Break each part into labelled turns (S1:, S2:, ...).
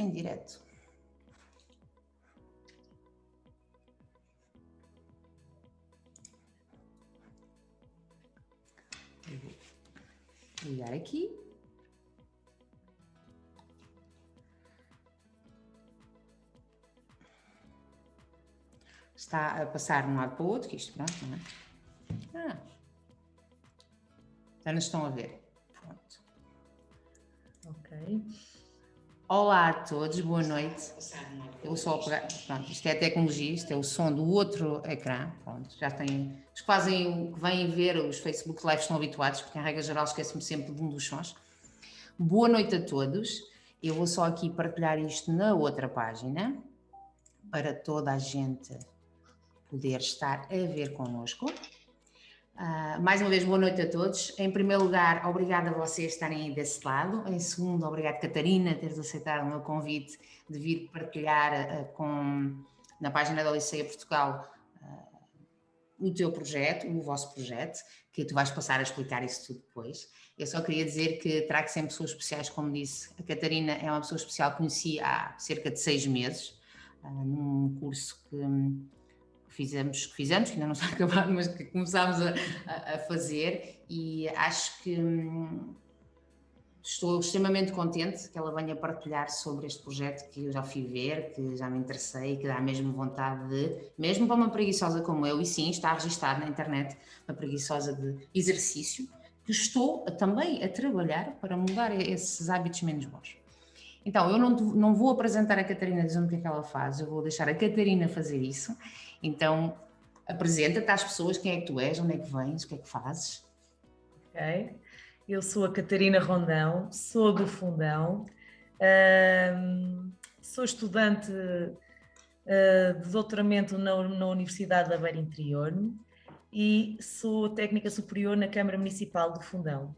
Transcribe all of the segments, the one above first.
S1: em direto. Vou ligar aqui. Está a passar de um lado para o outro, que isto, pronto, não é? Já nos estão a ver. Pronto.
S2: Ok.
S1: Olá a todos, boa noite. Eu só pegar, pronto, isto é a tecnologia, isto é o som do outro ecrã. Pronto, já tem. Os que fazem, que vêm ver os Facebook Lives estão habituados, porque em regra geral esqueço-me sempre de um dos sons. Boa noite a todos. Eu vou só aqui partilhar isto na outra página para toda a gente poder estar a ver connosco. Mais uma vez, boa noite a todos. Em primeiro lugar, obrigada a vocês estarem aí desse lado. Em segundo, obrigado, Catarina, teres aceitado o meu convite de vir partilhar na página da Liceia Portugal o teu projeto, o vosso projeto, que tu vais passar a explicar isso tudo depois. Eu só queria dizer que trago sempre pessoas especiais, como disse. A Catarina é uma pessoa especial que conheci há cerca de 6 meses, num curso que fizemos, que ainda não está acabado, mas que começámos a fazer, e acho que estou extremamente contente que ela venha partilhar sobre este projeto que eu já fui ver, que já me interessei, que dá mesmo vontade de, mesmo para uma preguiçosa como eu, e sim, está registado na internet, uma preguiçosa de exercício, que estou também a trabalhar para mudar esses hábitos menos bons. Então, eu não vou apresentar a Catarina dizendo o que é que ela faz, eu vou deixar a Catarina fazer isso. Então, apresenta-te às pessoas, quem é que tu és, onde é que vens, o que é que fazes?
S2: Ok. Eu sou a Catarina Rondão, sou do Fundão, sou estudante de doutoramento na Universidade da Beira Interior e sou técnica superior na Câmara Municipal do Fundão.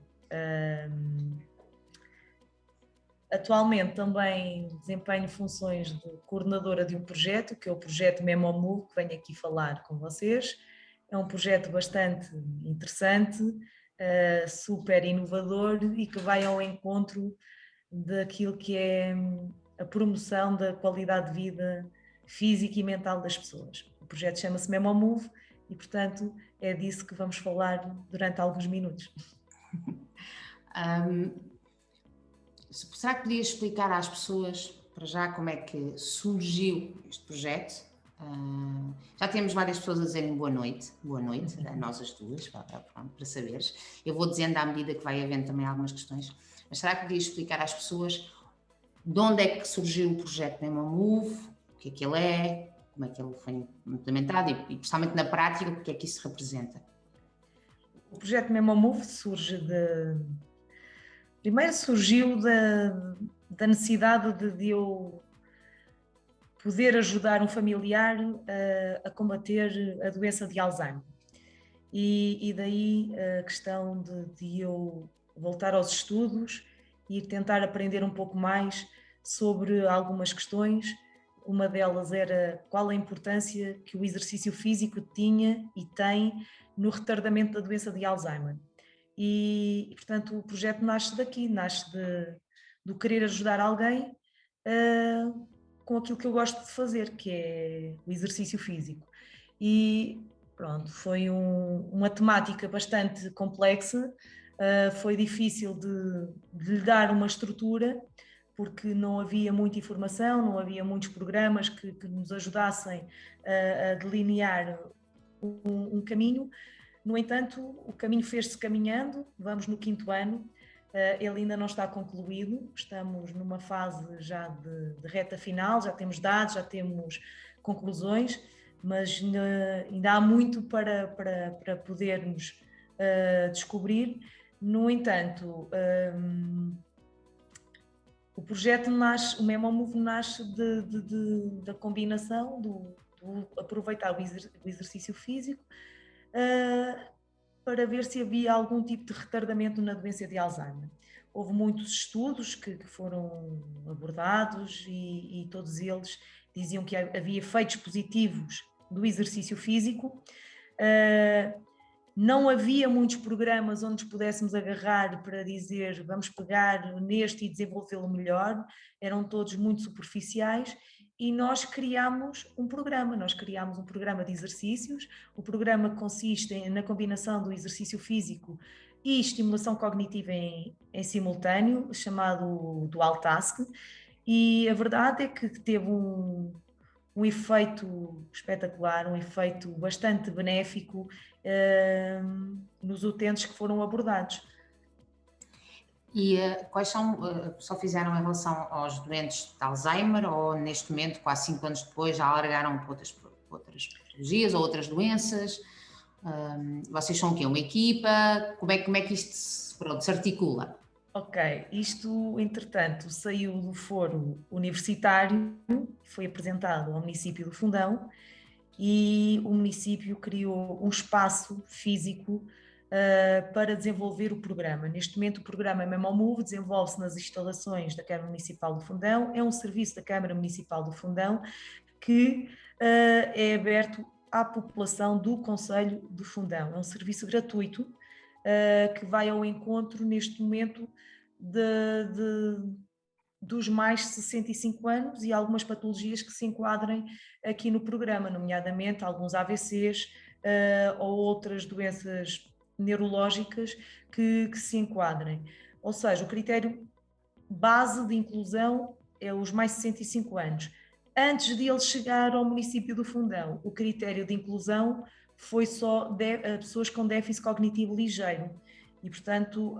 S2: Atualmente também desempenho funções de coordenadora de um projeto, que é o projeto MemoMove, que venho aqui falar com vocês. É um projeto bastante interessante, super inovador e que vai ao encontro daquilo que é a promoção da qualidade de vida física e mental das pessoas. O projeto chama-se MemoMove e, portanto, é disso que vamos falar durante alguns minutos.
S1: Será que podias explicar às pessoas, para já, como é que surgiu este projeto? Já temos várias pessoas a dizerem boa noite, a nós as duas, para saberes. Eu vou dizendo à medida que vai havendo também algumas questões, mas será que podias explicar às pessoas de onde é que surgiu o projeto MemoMove, o que é que ele é, como é que ele foi implementado e principalmente na prática, o que é que isso representa?
S2: O projeto MemoMove primeiro surgiu da necessidade de eu poder ajudar um familiar a combater a doença de Alzheimer. E daí a questão de eu voltar aos estudos e tentar aprender um pouco mais sobre algumas questões. Uma delas era qual a importância que o exercício físico tinha e tem no retardamento da doença de Alzheimer. E portanto, o projeto nasce daqui, nasce do querer ajudar alguém com aquilo que eu gosto de fazer, que é o exercício físico. E pronto, foi uma temática bastante complexa, foi difícil de lhe dar uma estrutura, porque não havia muita informação, não havia muitos programas que nos ajudassem a delinear um caminho. No entanto, o caminho fez-se caminhando, vamos no 5º ano, ele ainda não está concluído, estamos numa fase já de reta final, já temos dados, já temos conclusões, mas ainda há muito para podermos descobrir. No entanto, o projeto nasce, o MemoMove nasce da combinação do aproveitar o exercício físico para ver se havia algum tipo de retardamento na doença de Alzheimer. Houve muitos estudos que foram abordados e todos eles diziam que havia efeitos positivos do exercício físico Não havia muitos programas onde nos pudéssemos agarrar para dizer vamos pegar neste e desenvolvê-lo melhor, eram todos muito superficiais e nós criámos um programa de exercícios. O programa consiste na combinação do exercício físico e estimulação cognitiva em simultâneo, chamado Dual Task, e a verdade é que teve um efeito espetacular, um efeito bastante benéfico nos utentes que foram abordados.
S1: E quais são, só fizeram em relação aos doentes de Alzheimer ou neste momento, quase 5 anos depois, já alargaram para outras patologias ou outras doenças? Vocês são o quê? Uma equipa? Como é que isto se articula?
S2: Ok, isto entretanto saiu do foro universitário, foi apresentado ao município do Fundão e o município criou um espaço físico para desenvolver o programa. Neste momento o programa MemoMove desenvolve-se nas instalações da Câmara Municipal do Fundão, é um serviço da Câmara Municipal do Fundão que é aberto à população do Concelho do Fundão. É um serviço gratuito que vai ao encontro neste momento dos mais de 65 anos e algumas patologias que se enquadrem aqui no programa, nomeadamente alguns AVCs ou outras doenças neurológicas que se enquadrem. Ou seja, o critério base de inclusão é os mais de 65 anos. Antes de ele chegar ao município do Fundão, o critério de inclusão foi só pessoas com déficit cognitivo ligeiro e, portanto,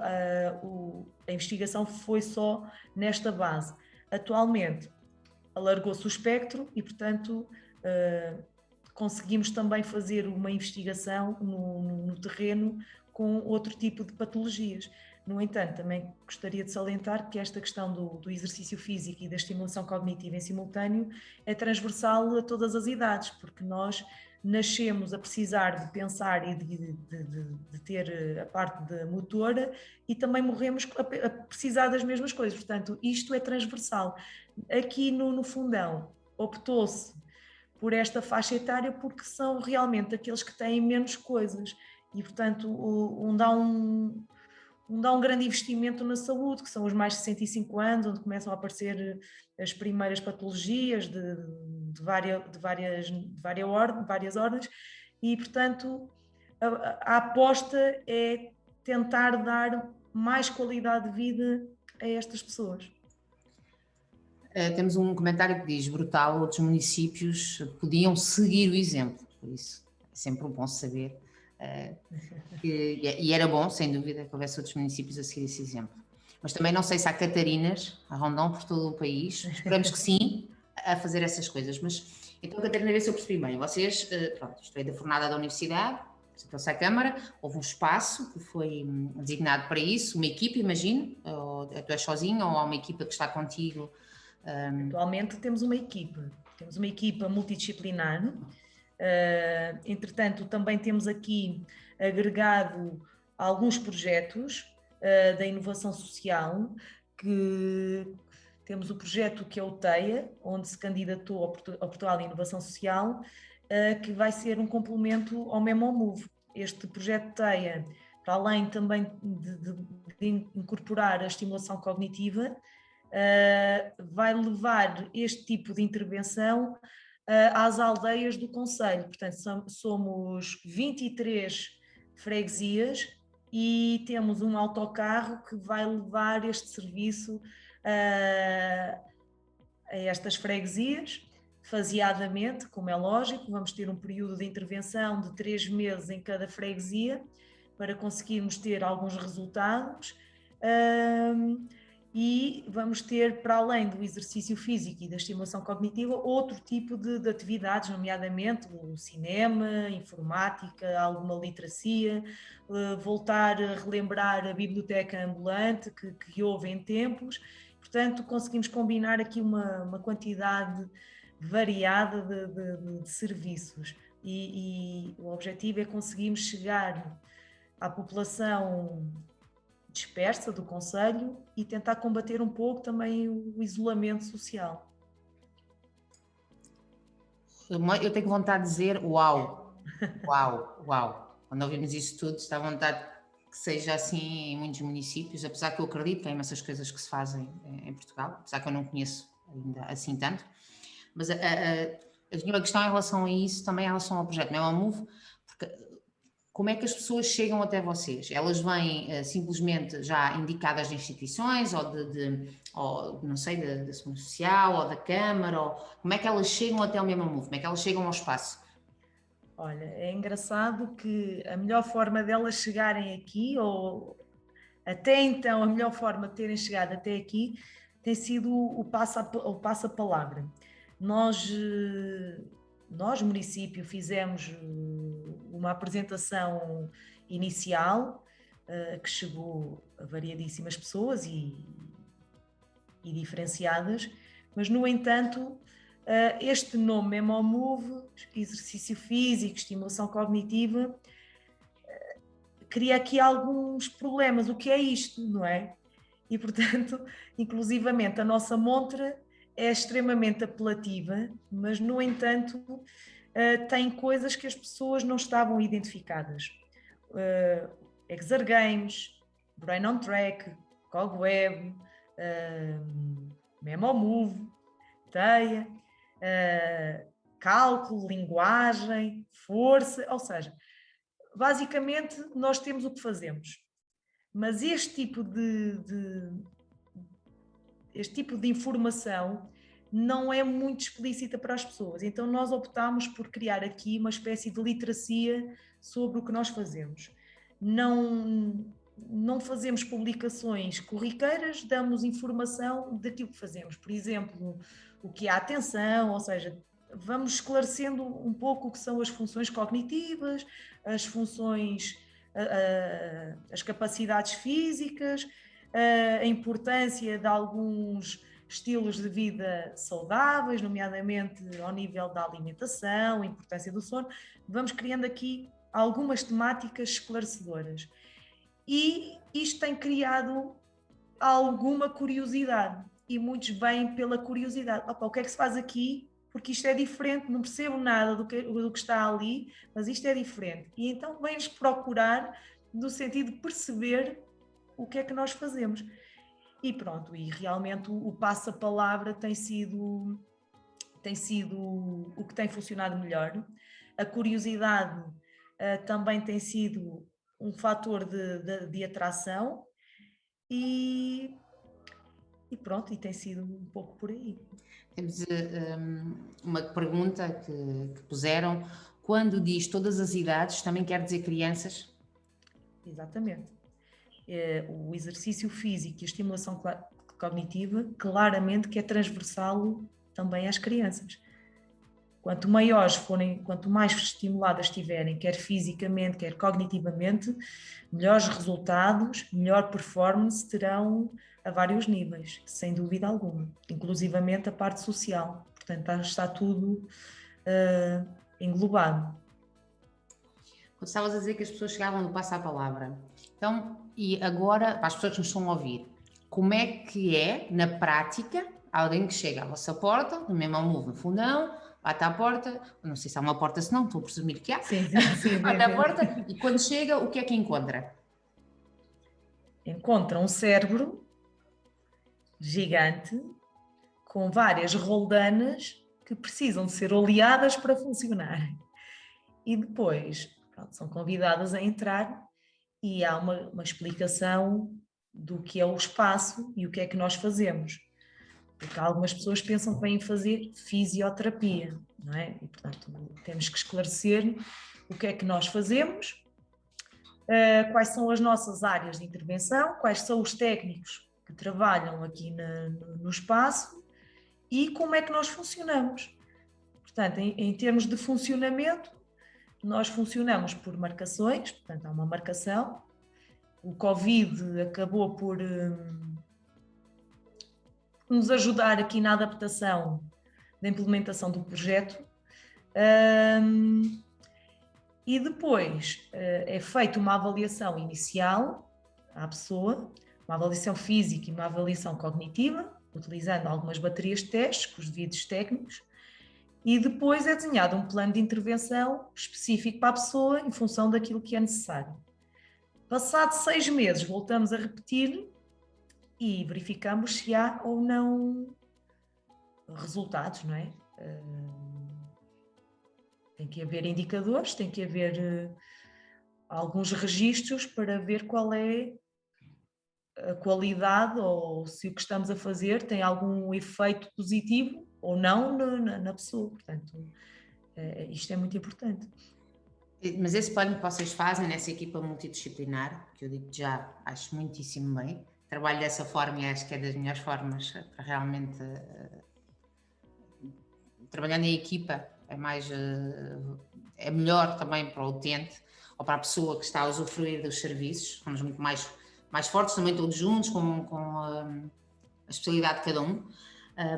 S2: a investigação foi só nesta base. Atualmente, alargou-se o espectro e, portanto, conseguimos também fazer uma investigação no terreno com outro tipo de patologias. No entanto, também gostaria de salientar que esta questão do exercício físico e da estimulação cognitiva em simultâneo é transversal a todas as idades, porque nós nascemos a precisar de pensar e de ter a parte de motora e também morremos a precisar das mesmas coisas. Portanto, isto é transversal. Aqui no Fundão optou-se por esta faixa etária porque são realmente aqueles que têm menos coisas e, portanto, dá um grande investimento na saúde, que são os mais de 65 anos, onde começam a aparecer as primeiras patologias de várias ordens, e, portanto, a aposta é tentar dar mais qualidade de vida a estas pessoas.
S1: Temos um comentário que diz: brutal, outros municípios podiam seguir o exemplo, por isso é sempre bom saber. E era bom, sem dúvida, que houvesse outros municípios a seguir esse exemplo. Mas também não sei se há Catarinas a rondão por todo o país, esperamos que sim, a fazer essas coisas. Mas então, Catarina, vê se eu percebi bem. Vocês, pronto, isto é da fornada da universidade, sentou-se à Câmara, houve um espaço que foi designado para isso, uma equipa, imagino, ou tu és sozinho, ou há uma equipa que está contigo?
S2: Atualmente temos uma equipa multidisciplinar. Entretanto, também temos aqui agregado alguns projetos da inovação social, que temos o projeto que é o TEIA, onde se candidatou ao Portugal de Inovação Social, que vai ser um complemento ao MemoMove. Este projeto TEIA, para além também de incorporar a estimulação cognitiva, vai levar este tipo de intervenção às aldeias do concelho. Portanto, somos 23 freguesias e temos um autocarro que vai levar este serviço a estas freguesias, faseadamente, como é lógico. Vamos ter um período de intervenção de 3 meses em cada freguesia para conseguirmos ter alguns resultados. E vamos ter, para além do exercício físico e da estimulação cognitiva, outro tipo de atividades, nomeadamente o cinema, informática, alguma literacia, voltar a relembrar a biblioteca ambulante que houve em tempos. Portanto, conseguimos combinar aqui uma quantidade variada de serviços e o objetivo é conseguirmos chegar à população dispersa do concelho e tentar combater um pouco também o isolamento social.
S1: Eu tenho vontade de dizer uau, uau, uau. quando ouvimos isso tudo, está à vontade que seja assim em muitos municípios, apesar que eu acredito que há imensas coisas que se fazem em Portugal, apesar que eu não conheço ainda assim tanto, mas a minha questão em relação a isso, também em relação ao projeto Memo Move, porque como é que as pessoas chegam até vocês? Elas vêm simplesmente já indicadas de instituições ou não sei, da Segurança Social ou da Câmara, ou como é que elas chegam até o Memo Move? Como é que elas chegam ao espaço?
S2: Olha, é engraçado que a melhor forma delas chegarem aqui, ou até então a melhor forma de terem chegado até aqui, tem sido o passa-palavra. Nós, município, fizemos uma apresentação inicial que chegou a variadíssimas pessoas e diferenciadas, mas, no entanto, este nome Memo Move, exercício físico, estimulação cognitiva, cria aqui alguns problemas. O que é isto, não é? E, portanto, inclusivamente, a nossa montra é extremamente apelativa, mas, no entanto, tem coisas que as pessoas não estavam identificadas. Exergames, Brain on Track, Cogweb, Memo Move, Teia, cálculo, linguagem, força, ou seja, basicamente nós temos o que fazemos, mas este tipo de informação não é muito explícita para as pessoas, então nós optámos por criar aqui uma espécie de literacia sobre o que nós fazemos. Não fazemos publicações corriqueiras, damos informação daquilo que fazemos. Por exemplo, o que é a atenção, ou seja, vamos esclarecendo um pouco o que são as funções cognitivas, as funções, as capacidades físicas, a importância de alguns estilos de vida saudáveis, nomeadamente ao nível da alimentação, a importância do sono. Vamos criando aqui algumas temáticas esclarecedoras. E isto tem criado alguma curiosidade, e muitos vêm pela curiosidade. Opa, o que é que se faz aqui? Porque isto é diferente, não percebo nada do que está ali, mas isto é diferente. E então vêm-nos procurar no sentido de perceber o que é que nós fazemos. E pronto, e realmente o passa-palavra tem sido o que tem funcionado melhor. A curiosidade também tem sido um fator de atração e pronto, e tem sido um pouco por aí.
S1: Temos uma pergunta que puseram: quando diz todas as idades, também quer dizer crianças?
S2: Exatamente. O exercício físico e a estimulação cognitiva, claramente que é transversal também às crianças. Quanto maiores forem, quanto mais estimuladas estiverem, quer fisicamente, quer cognitivamente, melhores resultados, melhor performance terão a vários níveis, sem dúvida alguma, inclusivamente a parte social. Portanto, está tudo englobado.
S1: Quando estavas a dizer que as pessoas chegavam no passo à palavra, então, e agora, para as pessoas que nos estão a ouvir, como é que é, na prática, alguém que chega à vossa porta, no Memo Move, no fundão, bate à porta, não sei se há uma porta, se não, estou a presumir que há,
S2: Sim,
S1: bate à porta, e quando chega, o que é que encontra?
S2: Encontra um cérebro gigante, com várias roldanas que precisam de ser oleadas para funcionar. E depois, pronto, são convidadas a entrar e há uma explicação do que é o espaço e o que é que nós fazemos. Porque algumas pessoas pensam que vêm fazer fisioterapia, não é? E, portanto, temos que esclarecer o que é que nós fazemos, quais são as nossas áreas de intervenção, quais são os técnicos que trabalham aqui no espaço e como é que nós funcionamos. Portanto, em termos de funcionamento, nós funcionamos por marcações, portanto, há uma marcação. O Covid acabou por nos ajudar aqui na adaptação da implementação do projeto. E depois é feita uma avaliação inicial à pessoa, uma avaliação física e uma avaliação cognitiva, utilizando algumas baterias de testes com os devidos técnicos, E depois é desenhado um plano de intervenção específico para a pessoa em função daquilo que é necessário. Passados 6 meses voltamos a repetir e verificamos se há ou não resultados, não é? Tem que haver indicadores, tem que haver alguns registros para ver qual é a qualidade ou se o que estamos a fazer tem algum efeito positivo ou não na pessoa. Portanto, isto é muito importante.
S1: Mas esse plano que vocês fazem nessa equipa multidisciplinar, que eu digo já, acho muitíssimo bem, trabalho dessa forma e acho que é das melhores formas para realmente trabalhando em equipa, é melhor também para o utente ou para a pessoa que está a usufruir dos serviços, somos muito mais fortes também todos juntos com a especialidade de cada um,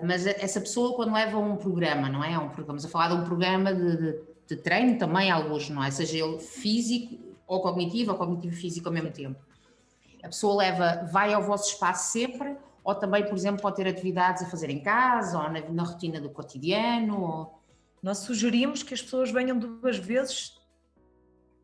S1: mas essa pessoa quando leva um programa, não é? Estamos a falar de um programa de treino também, alguns, não é? Seja ele físico ou cognitivo físico ao mesmo tempo. A pessoa vai ao vosso espaço sempre, ou também, por exemplo, pode ter atividades a fazer em casa, ou na rotina do cotidiano? Ou...
S2: Nós sugerimos que as pessoas venham 2 vezes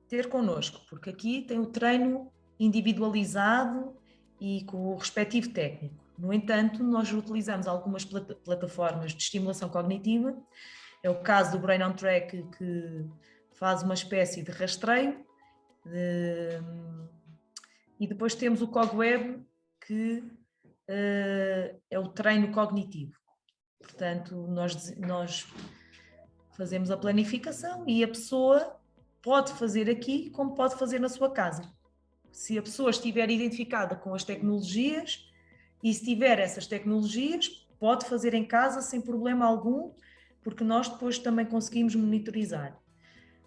S2: ter connosco, porque aqui tem o treino individualizado e com o respectivo técnico. No entanto, nós utilizamos algumas plataformas de estimulação cognitiva. É o caso do Brain on Track, que faz uma espécie de rastreio. E depois temos o CogWeb, que é o treino cognitivo. Portanto, nós fazemos a planificação e a pessoa pode fazer aqui como pode fazer na sua casa. Se a pessoa estiver identificada com as tecnologias e se tiver essas tecnologias, pode fazer em casa sem problema algum, porque nós depois também conseguimos monitorizar.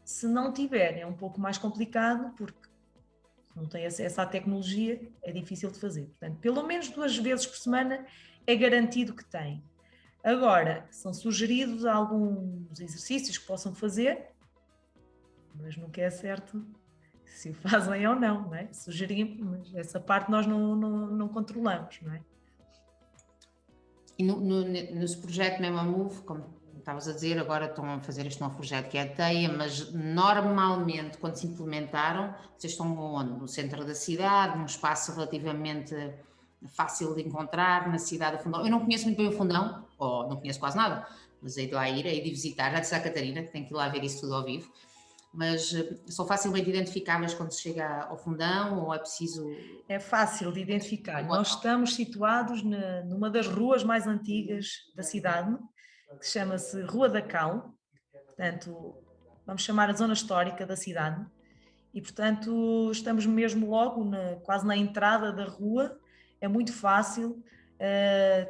S2: Se não tiver, é um pouco mais complicado, porque não tem acesso à tecnologia, é difícil de fazer. Portanto, pelo menos 2 vezes por semana é garantido que tem. Agora, são sugeridos alguns exercícios que possam fazer, mas nunca é certo se o fazem ou não, não é? Sugerimos, mas essa parte nós não controlamos, não é?
S1: E nesse projeto MemoMove, como estavas a dizer, agora estão a fazer este novo projeto que é a TEIA, mas normalmente quando se implementaram, vocês estão onde? No centro da cidade, num espaço relativamente fácil de encontrar, na cidade do Fundão. Eu não conheço muito bem o Fundão, ou não conheço quase nada, mas hei de lá ir, hei de visitar, já disse à Catarina que tem que ir lá ver isso tudo ao vivo, mas são facilmente identificáveis quando se chega ao Fundão ou é preciso...
S2: É fácil de identificar. Nós estamos situados numa das ruas mais antigas da cidade, que chama-se Rua da Cal, portanto, vamos chamar a zona histórica da cidade, e portanto estamos mesmo logo, quase na entrada da rua, é muito fácil,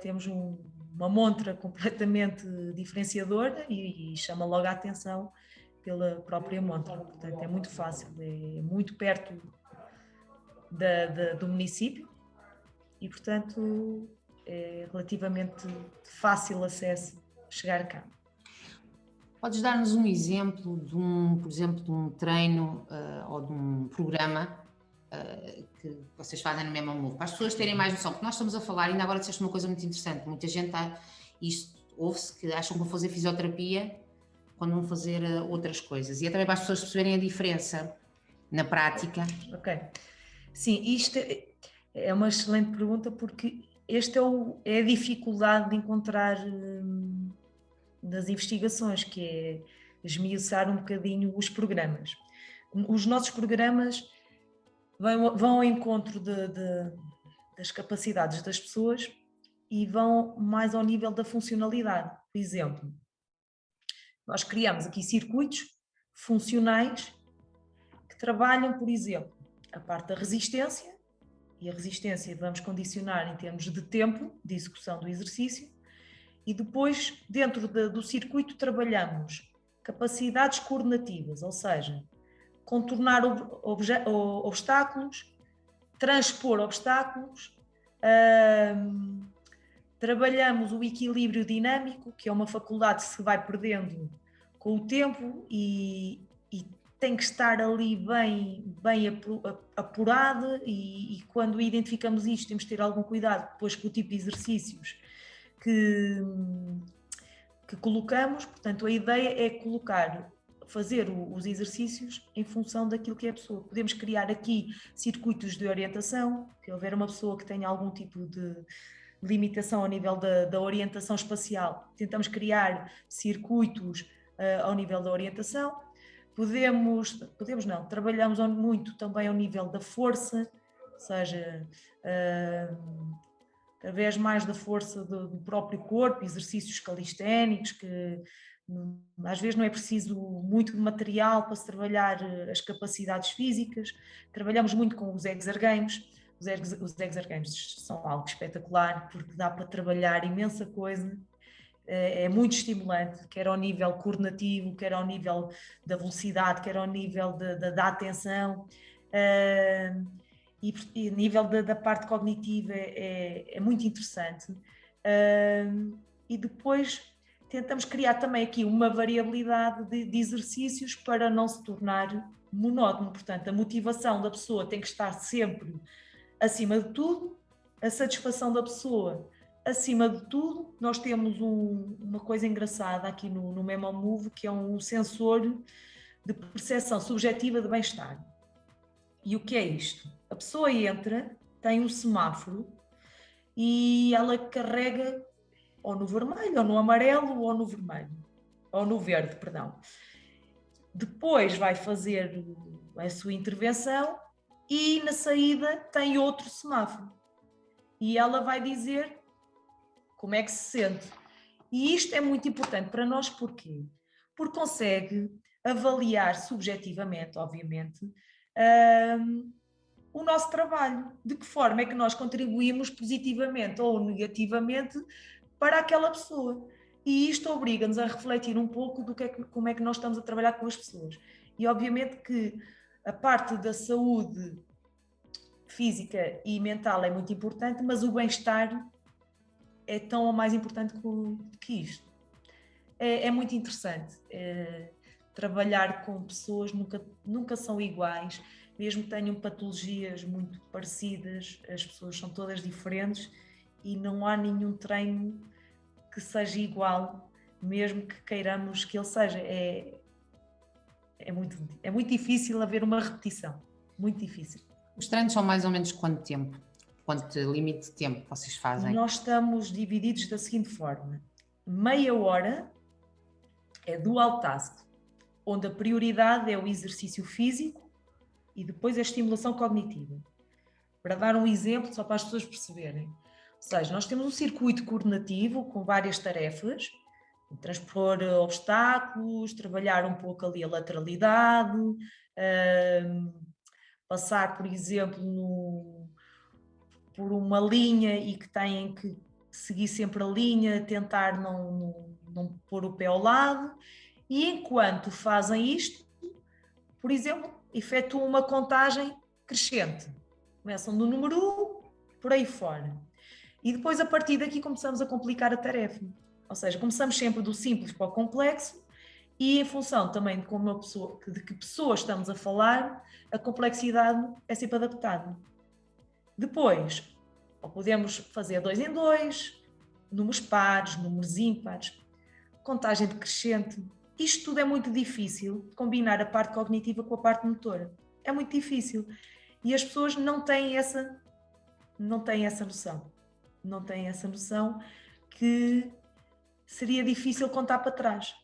S2: temos uma montra completamente diferenciadora e chama logo a atenção pela própria montra, portanto é muito fácil, é muito perto do município e portanto é relativamente fácil acesso chegar cá.
S1: Podes dar-nos um exemplo por exemplo, de um treino ou de um programa que vocês fazem no MemoMove, para as pessoas terem mais noção, porque nós estamos a falar, ainda agora disseste uma coisa muito interessante, muita gente ouve-se que acham que vão fazer fisioterapia quando vão fazer outras coisas, e é também para as pessoas perceberem a diferença na prática.
S2: Ok, sim, isto é uma excelente pergunta, porque esta é a dificuldade de encontrar das investigações, que é esmiuçar um bocadinho os programas. Os nossos programas vão ao encontro das capacidades das pessoas e vão mais ao nível da funcionalidade. Por exemplo, nós criamos aqui circuitos funcionais que trabalham, por exemplo, a parte da resistência, e a resistência vamos condicionar em termos de tempo de execução do exercício, e depois, dentro do circuito, trabalhamos capacidades coordenativas, ou seja, contornar obstáculos, transpor obstáculos, trabalhamos o equilíbrio dinâmico, que é uma faculdade que se vai perdendo com o tempo e tem que estar ali bem apurada e quando identificamos isto temos de ter algum cuidado depois com o tipo de exercícios que que colocamos. Portanto, a ideia é fazer os exercícios em função daquilo que é a pessoa. Podemos criar aqui circuitos de orientação, se houver uma pessoa que tenha algum tipo de limitação ao nível da orientação espacial, tentamos criar circuitos ao nível da orientação. Podemos não, trabalhamos muito também ao nível da força, ou seja, através mais da força do próprio corpo, exercícios calisténicos, que às vezes não é preciso muito material para se trabalhar as capacidades físicas. Trabalhamos muito com os exergames. Os exergames são algo espetacular, porque dá para trabalhar imensa coisa. É muito estimulante, quer ao nível coordenativo, quer ao nível da velocidade, quer ao nível da atenção. E a nível da parte cognitiva é muito interessante. E depois tentamos criar também aqui uma variabilidade de exercícios para não se tornar monótono. Portanto, a motivação da pessoa tem que estar sempre acima de tudo, a satisfação da pessoa acima de tudo. Nós temos uma coisa engraçada aqui no MemoMove, que é um sensor de percepção subjetiva de bem-estar. E o que é isto? A pessoa entra, tem um semáforo e ela carrega ou no vermelho, ou no amarelo, ou no vermelho, ou no verde, perdão. Depois vai fazer a sua intervenção e na saída tem outro semáforo. E ela vai dizer como é que se sente. E isto é muito importante para nós, porquê? Porque consegue avaliar subjetivamente, obviamente, o nosso trabalho, de que forma é que nós contribuímos positivamente ou negativamente para aquela pessoa. E isto obriga-nos a refletir um pouco como é que nós estamos a trabalhar com as pessoas. E obviamente que a parte da saúde física e mental é muito importante, mas o bem-estar é tão ou mais importante que isto. É muito interessante. Trabalhar com pessoas nunca são iguais, mesmo que tenham patologias muito parecidas, as pessoas são todas diferentes e não há nenhum treino que seja igual, mesmo que queiramos que ele seja. É muito difícil haver uma repetição, muito difícil.
S1: Os treinos são mais ou menos quanto tempo? Quanto limite de tempo vocês fazem?
S2: Nós estamos divididos da seguinte forma: meia hora é dual task, onde a prioridade é o exercício físico e depois a estimulação cognitiva. Para dar um exemplo, só para as pessoas perceberem. Ou seja, nós temos um circuito coordenativo com várias tarefas, transpor obstáculos, trabalhar um pouco ali a lateralidade, passar, por exemplo, por uma linha e que têm que seguir sempre a linha, tentar não pôr o pé ao lado. E enquanto fazem isto, por exemplo, efetuam uma contagem crescente. Começam do número 1, por aí fora. E depois, a partir daqui, começamos a complicar a tarefa. Ou seja, começamos sempre do simples para o complexo e, em função também de que pessoa estamos a falar, a complexidade é sempre adaptada. Depois, ou podemos fazer 2 em 2, números pares, números ímpares, contagem decrescente. Isto tudo é muito difícil de combinar a parte cognitiva com a parte motora. É muito difícil. E as pessoas não têm essa noção. Não têm essa noção que seria difícil contar para trás.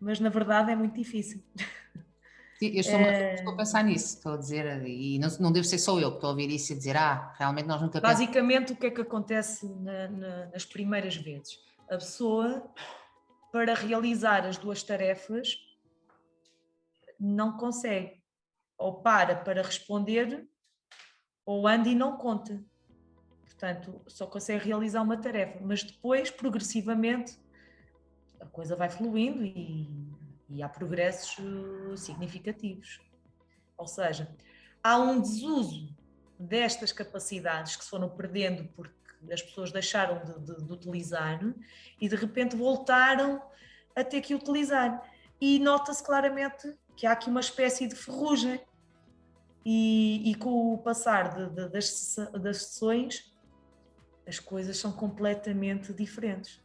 S2: Mas, na verdade, é muito difícil.
S1: Sim, eu estou a pensar nisso, estou a dizer, e não deve ser só eu que estou a ouvir isso e dizer, realmente nós nunca pensamos.
S2: Basicamente, o que é que acontece nas primeiras vezes? A pessoa, para realizar as duas tarefas, não consegue. Ou para responder, ou anda e não conta. Portanto, só consegue realizar uma tarefa. Mas depois, progressivamente, a coisa vai fluindo e há progressos significativos. Ou seja, há um desuso destas capacidades que se foram perdendo porque as pessoas deixaram de utilizar e de repente voltaram a ter que utilizar. E nota-se claramente que há aqui uma espécie de ferrugem e com o passar das sessões as coisas são completamente diferentes.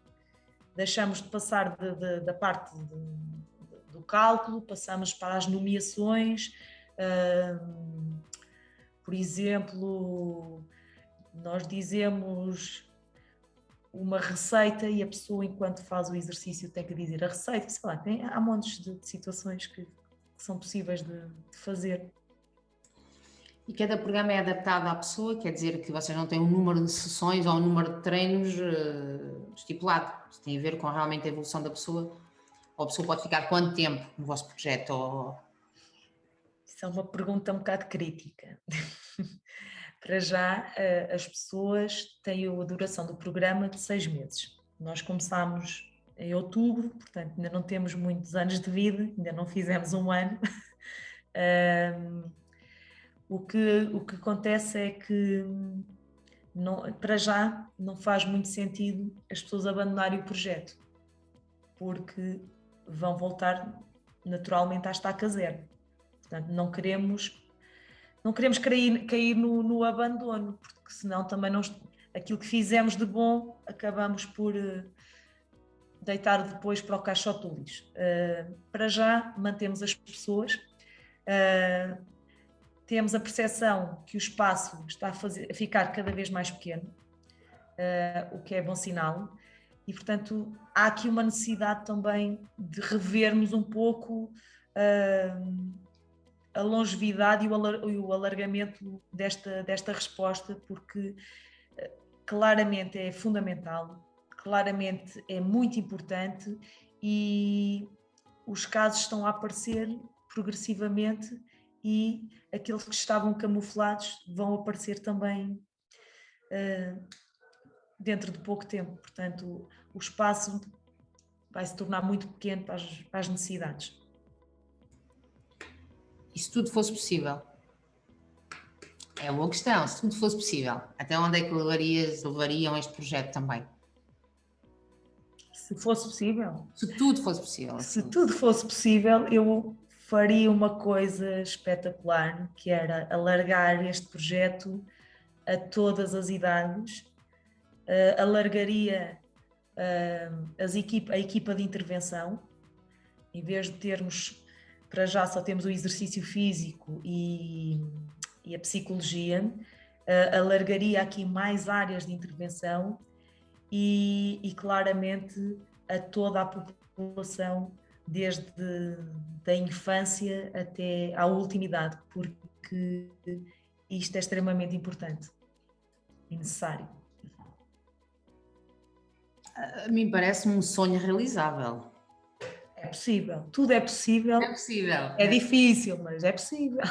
S2: deixamos de passar da parte do cálculo, passamos para as nomeações. Por exemplo, nós dizemos uma receita e a pessoa, enquanto faz o exercício, tem que dizer a receita. Sei lá, há montes de situações que são possíveis de fazer.
S1: E cada programa é adaptado à pessoa, quer dizer que vocês não têm um número de sessões ou um número de treinos estipulado. Isso tem a ver com realmente a evolução da pessoa. Ou a pessoa pode ficar quanto tempo no vosso projeto?
S2: Isso é uma pergunta um bocado crítica. Para já, as pessoas têm a duração do programa de 6 meses. Nós começámos em outubro, portanto ainda não temos muitos anos de vida, ainda não fizemos um ano. O que acontece é que não, para já não faz muito sentido as pessoas abandonarem o projeto, porque vão voltar naturalmente à estaca zero. Portanto, não queremos cair no abandono, porque senão também não, aquilo que fizemos de bom acabamos por deitar depois para o caixote do lixo. Para já mantemos as pessoas, temos a percepção que o espaço está a ficar cada vez mais pequeno, o que é bom sinal, e portanto há aqui uma necessidade também de revermos um pouco a longevidade e o alargamento desta resposta, porque claramente é fundamental, claramente é muito importante e os casos estão a aparecer progressivamente e aqueles que estavam camuflados vão aparecer também dentro de pouco tempo. Portanto, o espaço vai se tornar muito pequeno para as necessidades.
S1: E se tudo fosse possível? É uma boa questão. Se tudo fosse possível, até onde é que levariam este projeto também?
S2: Se fosse possível?
S1: Se tudo fosse possível.
S2: Se tudo fosse possível, eu faria uma coisa espetacular, que era alargar este projeto a todas as idades, alargaria a equipa de intervenção, em vez de termos, para já só temos o exercício físico e a psicologia, alargaria aqui mais áreas de intervenção e claramente a toda a população, desde da infância até à última idade, porque isto é extremamente importante e necessário.
S1: A mim parece-me um sonho realizável.
S2: É possível, tudo é possível.
S1: É possível.
S2: É difícil, mas é possível.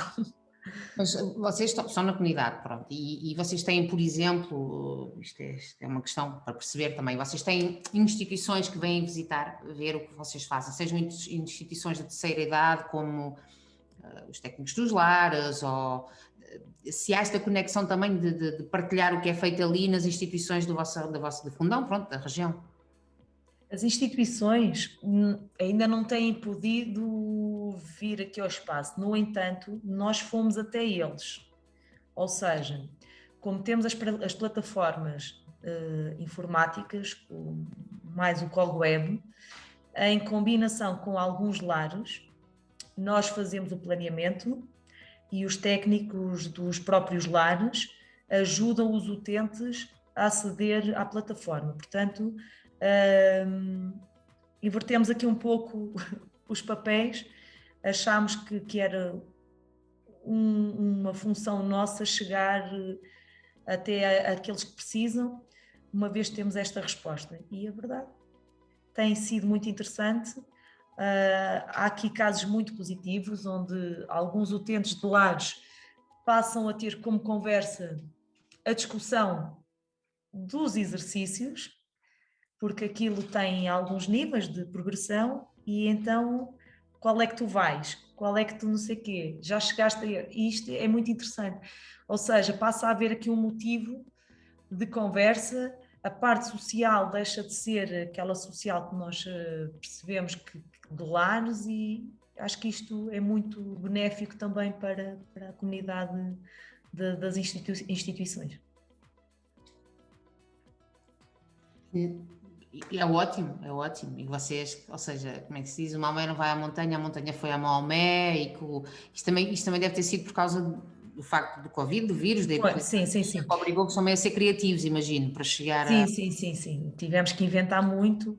S1: Mas vocês estão na comunidade, pronto, e vocês têm, por exemplo, isto é uma questão para perceber também, vocês têm instituições que vêm visitar, ver o que vocês fazem, sejam instituições de terceira idade, como os técnicos dos lares, ou se há esta conexão também de partilhar o que é feito ali nas instituições do fundão, pronto, da região.
S2: As instituições ainda não têm podido vir aqui ao espaço, no entanto, nós fomos até eles. Ou seja, como temos as plataformas informáticas, mais o Código Web, em combinação com alguns lares, nós fazemos o planeamento e os técnicos dos próprios lares ajudam os utentes a aceder à plataforma. Portanto, invertemos aqui um pouco os papéis, achámos que era uma função nossa chegar até aqueles que precisam, uma vez temos esta resposta. E a verdade tem sido muito interessante. Há aqui casos muito positivos, onde alguns utentes de lares passam a ter como conversa a discussão dos exercícios, porque aquilo tem alguns níveis de progressão e então qual é que tu vais? Qual é que tu não sei o quê? Já chegaste a... Isto é muito interessante. Ou seja, passa a haver aqui um motivo de conversa, a parte social deixa de ser aquela social que nós percebemos que de lares, e acho que isto é muito benéfico também para a comunidade das instituições.
S1: E é ótimo, é ótimo. E vocês, ou seja, como é que se diz? O Maomé não vai à montanha, a montanha foi a Maomé. Isto também deve ter sido por causa do facto do Covid, do vírus, da
S2: Sim, sim, sim.
S1: que obrigou-vos também a ser criativos, imagino, para chegar
S2: Sim,
S1: a.
S2: sim, sim, sim. Tivemos que inventar muito,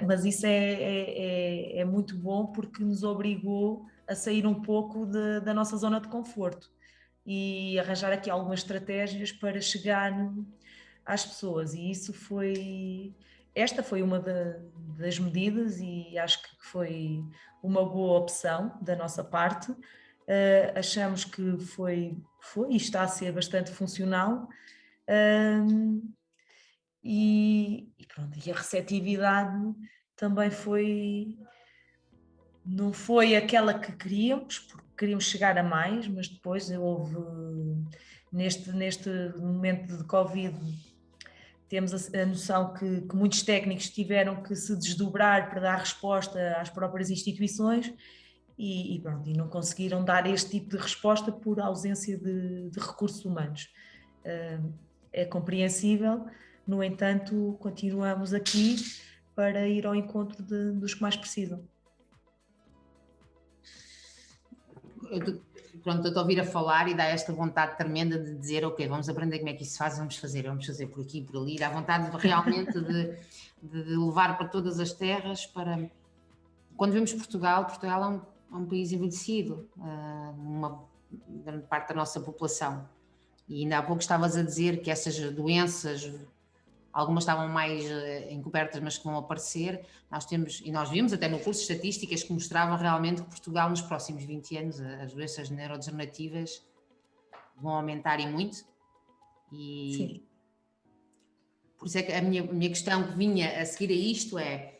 S2: mas isso é muito bom porque nos obrigou a sair um pouco da nossa zona de conforto e arranjar aqui algumas estratégias para chegar às pessoas. E isso esta foi uma das medidas e acho que foi uma boa opção da nossa parte. Achamos que foi e está a ser bastante funcional. E pronto, e a receptividade também não foi aquela que queríamos, porque queríamos chegar a mais, mas depois houve, neste momento de Covid, temos a noção que muitos técnicos tiveram que se desdobrar para dar resposta às próprias instituições e pronto, e não conseguiram dar este tipo de resposta por ausência de recursos humanos. É compreensível, no entanto, continuamos aqui para ir ao encontro dos que mais precisam.
S1: Pronto, estou a ouvir a falar e dá esta vontade tremenda de dizer, ok, vamos aprender como é que isso se faz, vamos fazer por aqui, por ali, dá vontade realmente de levar para todas as terras para... Quando vemos Portugal é um país envelhecido, uma grande parte da nossa população, e ainda há pouco estavas a dizer que essas doenças, algumas estavam mais encobertas, mas que vão aparecer. Nós vimos até no curso de estatísticas que mostravam realmente que Portugal, nos próximos 20 anos, as doenças neurodegenerativas vão aumentar e muito. E
S2: Sim.
S1: por isso é que a minha questão que vinha a seguir a isto é: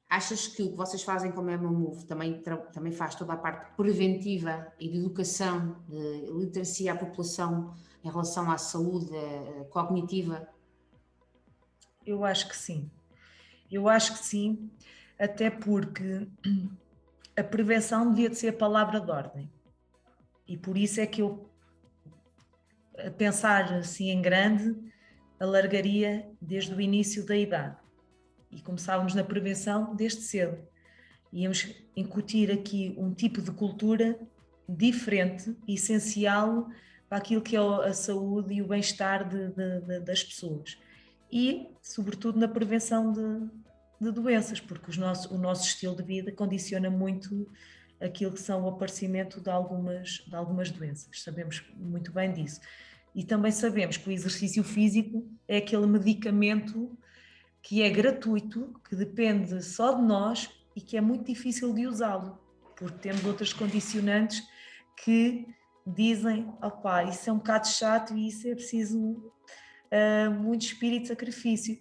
S1: achas que o que vocês fazem como EMAMove também faz toda a parte preventiva e de educação, de literacia à população em relação à saúde cognitiva?
S2: Eu acho que sim. Eu acho que sim, até porque a prevenção devia de ser a palavra de ordem. E por isso é que eu, a pensar assim em grande, alargaria desde o início da idade. E começávamos na prevenção desde cedo. Íamos incutir aqui um tipo de cultura diferente, essencial para aquilo que é a saúde e o bem-estar das pessoas. E, sobretudo, na prevenção de doenças, porque o nosso estilo de vida condiciona muito aquilo que são o aparecimento de algumas doenças. Sabemos muito bem disso. E também sabemos que o exercício físico é aquele medicamento que é gratuito, que depende só de nós e que é muito difícil de usá-lo, porque temos outras condicionantes que dizem, opá, isso é um bocado chato e isso é preciso muito espírito de sacrifício.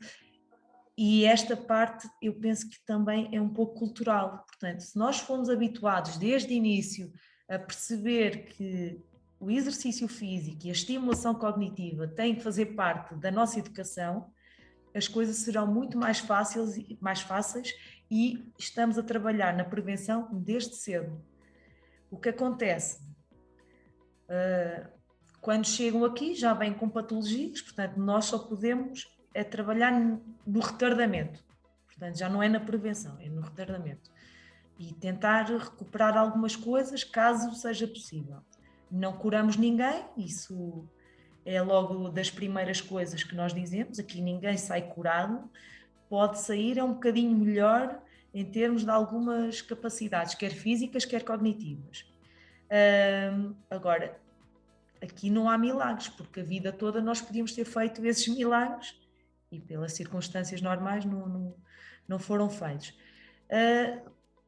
S2: E esta parte eu penso que também é um pouco cultural. Portanto, se nós fomos habituados desde o início a perceber que o exercício físico e a estimulação cognitiva têm que fazer parte da nossa educação, as coisas serão muito mais fáceis e estamos a trabalhar na prevenção desde cedo. O que acontece? Quando chegam aqui já vêm com patologias, portanto nós só podemos trabalhar no retardamento, portanto já não é na prevenção, é no retardamento e tentar recuperar algumas coisas caso seja possível. Não curamos ninguém, isso é logo das primeiras coisas que nós dizemos, aqui ninguém sai curado, pode sair um bocadinho melhor em termos de algumas capacidades, quer físicas, quer cognitivas. Agora, aqui não há milagres, porque a vida toda nós podíamos ter feito esses milagres e pelas circunstâncias normais não foram feitos.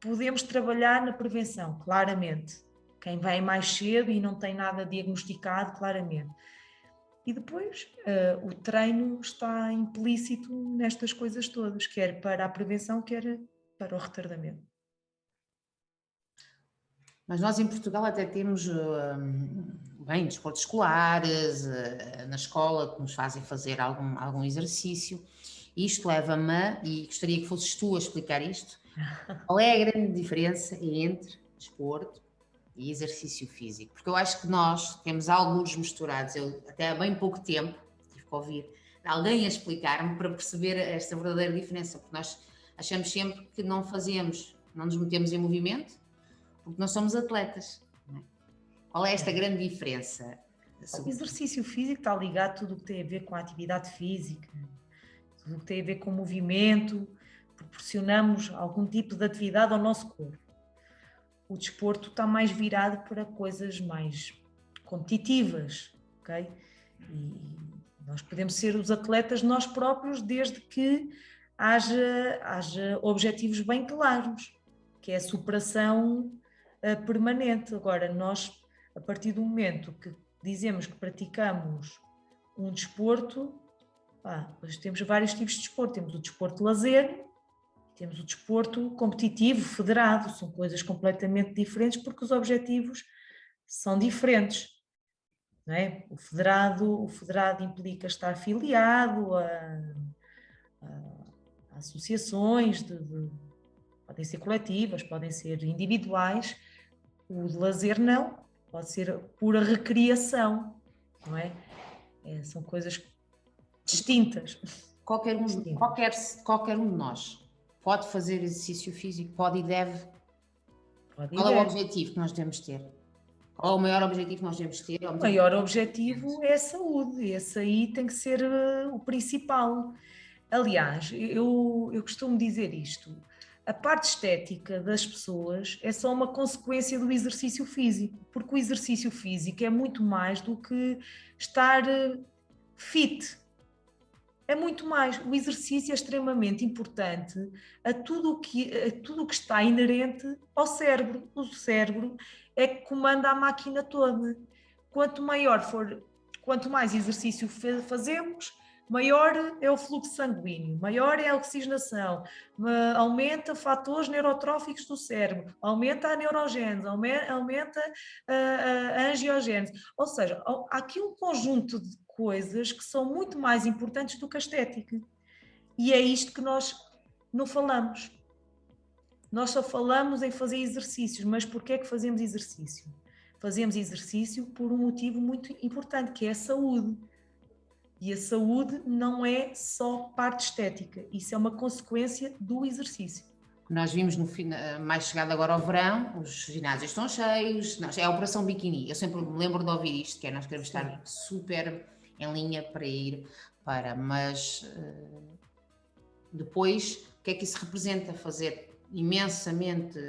S2: Podemos trabalhar na prevenção, claramente. Quem vem mais cedo e não tem nada diagnosticado, claramente. E depois o treino está implícito nestas coisas todas, quer para a prevenção, quer para o retardamento.
S1: Mas nós em Portugal até temos, bem, desportos escolares, na escola, que nos fazem fazer algum exercício. Isto leva-me, e gostaria que fosses tu a explicar isto, qual é a grande diferença entre desporto e exercício físico? Porque eu acho que nós temos alguns misturados. Eu, até há bem pouco tempo, tive que ouvir alguém a explicar-me para perceber esta verdadeira diferença, porque nós achamos sempre que não fazemos, não nos metemos em movimento, porque nós somos atletas. Não é? Qual é esta grande diferença?
S2: O exercício físico está ligado a tudo o que tem a ver com a atividade física, tudo o que tem a ver com o movimento, proporcionamos algum tipo de atividade ao nosso corpo. O desporto está mais virado para coisas mais competitivas, ok? E nós podemos ser os atletas nós próprios desde que haja objetivos bem claros, que é a superação permanente. Agora, nós, a partir do momento que dizemos que praticamos um desporto, nós temos vários tipos de desporto. Temos o desporto de lazer, temos o desporto competitivo, federado. São coisas completamente diferentes porque os objetivos são diferentes. Não é? O federado implica estar afiliado a associações, podem ser coletivas, podem ser individuais. O de lazer não, pode ser pura recreação, não é? São coisas distintas.
S1: Qualquer um de nós pode fazer exercício físico, pode e deve. Qual é o objetivo que nós devemos ter? Qual é o maior objetivo que nós devemos ter?
S2: O maior objetivo é a saúde, esse aí tem que ser o principal. Aliás, eu costumo dizer isto, a parte estética das pessoas é só uma consequência do exercício físico, porque o exercício físico é muito mais do que estar fit. É muito mais. O exercício é extremamente importante a tudo o que está inerente ao cérebro. O cérebro é que comanda a máquina toda. Quanto mais exercício fazemos, maior é o fluxo sanguíneo, maior é a oxigenação, aumenta fatores neurotróficos do cérebro, aumenta a neurogênese, aumenta a angiogênese. Ou seja, há aqui um conjunto de coisas que são muito mais importantes do que a estética. E é isto que nós não falamos. Nós só falamos em fazer exercícios, mas porquê é que fazemos exercício? Fazemos exercício por um motivo muito importante, que é a saúde. E a saúde não é só parte estética, isso é uma consequência do exercício.
S1: Nós vimos mais chegado agora ao verão, os ginásios estão cheios, é a Operação Biquíni. Eu sempre me lembro de ouvir isto, que é nós queremos estar super em linha para ir mas depois o que é que isso representa? Fazer imensamente